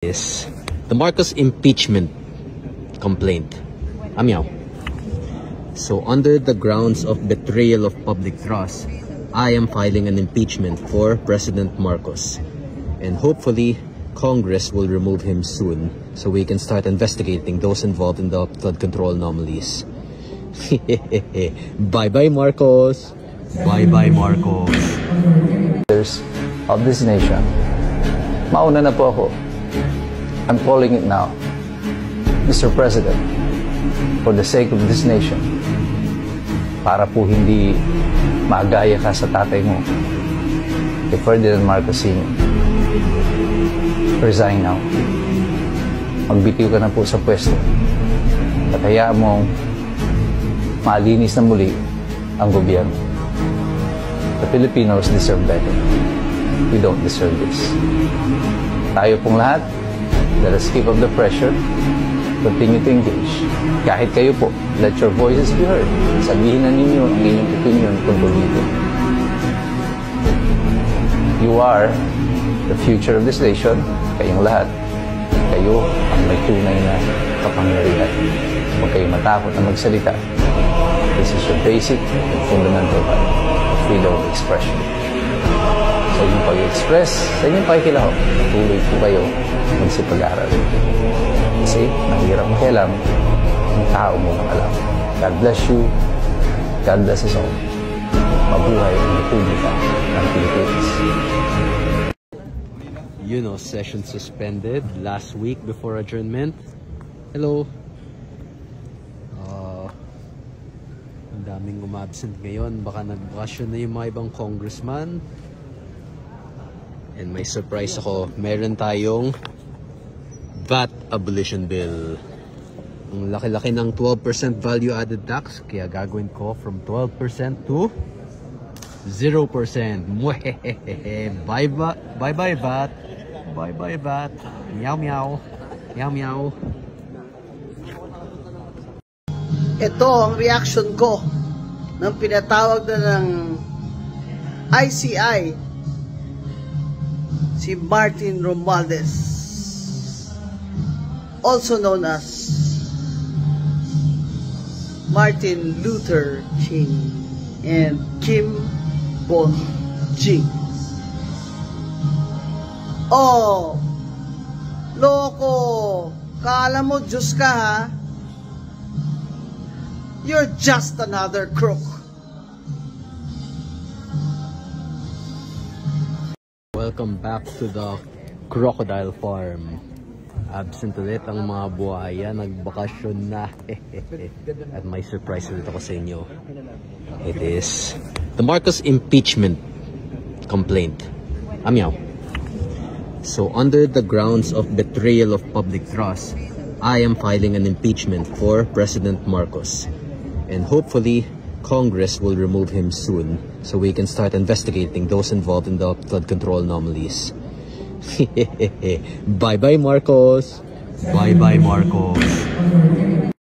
Is the Marcos impeachment complaint. Meow. So under the grounds of betrayal of public trust, I am filing an impeachment for President Marcos. And hopefully, Congress will remove him soon so we can start investigating those involved in the flood control anomalies. Bye-bye, Marcos. Bye-bye, Marcos. Of this nation. Mauna na po ako. I'm calling it now. Mr. President, for the sake of this nation, para po hindi magaya ka sa tatay mo, kay Ferdinand Marcos Sr., resign now. Magbitiw ka na po sa pwesto at hayaan mong malinis na muli ang gobyerno. The Filipinos deserve better. We don't deserve this. Tayo pong lahat, let us keep up the pressure, continue to engage. Kahit kayo po, let your voices be heard. Sabihin na ninyo ang inyong opinion tungkol dito. You are the future of this nation. Kayong lahat. Kayo ang may tunay na kapangyarihan. Huwag kayong matakot na magsalita. This is your basic and fundamental right of freedom of expression. Sa inyong pag-express, sa inyong pakikilahok, tuloy po kayo magsipag-aral. Kasi mahirap makialam ang tao mo alam. God bless you. God bless us all. Mabuhay ang Republika ng Pilipinas. You know, session suspended last week before adjournment. Hello. Ang daming umabsent ngayon. Baka nag-vacation na yung mga ibang congressman. And may surprise ako. Meron tayong VAT abolition bill. Ang laki-laki ng 12% value added tax. Kaya gagawin ko from 12% to 0%. Bye-bye VAT. Bye-bye VAT. Meow meow. Meow meow. Ito ang reaction ko ng pinatawag na ng ICI si Martin Romualdez, also known as Martin Luther King and Kim Bong-Jing. Oh, loko, kala mo Diyos ka ha? You're just another crook. Welcome back to the crocodile farm. Absent ulit ang mga buhaya, nagbakasyon na. At may surprise ulit ako sa inyo. It is the Marcos impeachment complaint. Meow. So under the grounds of betrayal of public trust, I am filing an impeachment for President Marcos. And hopefully, Congress will remove him soon so we can start investigating those involved in the flood control anomalies. Bye-bye, Marcos. Bye-bye, Marcos.